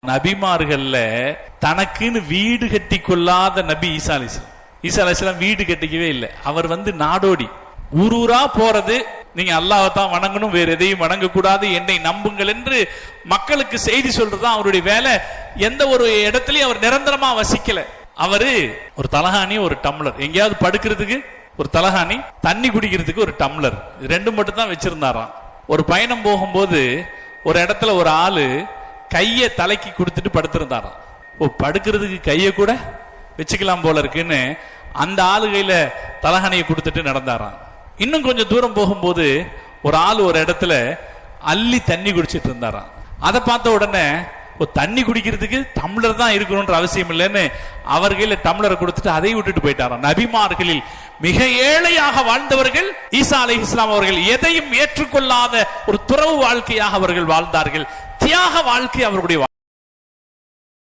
நபிமார்கள்ல தனக்குன்னு வீடு கட்டி கொள்ளாத நபி ஈசா அலைஹிஸ்ஸலாம். ஈசா அலைஹிஸ்ஸலாம் வீடு கட்டிக்கவே இல்லை. அவர் நாடோடி ஊரூரா போறது, நீங்க அல்லாஹ்வை தான் வணங்கணும், வேற எதையும் வணங்க கூடாது, என்னை நம்புங்கள் என்று மக்களுக்கு செய்தி சொல்றதுதான் அவருடைய வேலை. எந்த ஒரு இடத்துலயும் அவர் நிரந்தரமா வசிக்கல. அவரு ஒரு தலகாணி, ஒரு டம்ளர், எங்கேயாவது படுக்கிறதுக்கு ஒரு தலகாணி, தண்ணி குடிக்கிறதுக்கு ஒரு டம்ளர், ரெண்டும் மட்டும் தான் வச்சிருந்தாராம். ஒரு பயணம் போகும்போது ஒரு இடத்துல ஒரு ஆளு கைய தலைக்கு கொடுத்துட்டு படுத்திருந்தாராம். ஓ, படுக்கிறதுக்கு கைய கூட வச்சுக்கலாம் போல இருக்குன்னு அந்த ஆளு கையில தலகாணியை கொடுத்துட்டு நடந்தாராம். இன்னும் கொஞ்சம் தூரம் போகும்போது ஒரு ஆள் ஒரு இடத்துல அள்ளி தண்ணி குடிச்சிட்டு இருந்தாராம். அதை பார்த்த உடனே தண்ணி குடிக்கிறதுக்கு டம்ளர் தான் இருக்கணும்ன்ற அவசியம் இல்லைன்னு அவர் கையில டம்ளரை கொடுத்துட்டு அதை விட்டுட்டு போயிட்டாராம். நபிமார்களில் மிக ஏழையாக வாழ்ந்தவர்கள் ஈசா அலைஹிஸ்ஸலாம் அவர்கள். எதையும் ஏற்றுக்கொள்ளாத ஒரு துறவு வாழ்க்கையாக அவர்கள் வாழ்ந்தார்கள். தியாக வாழ்க்கை அவர்களுடைய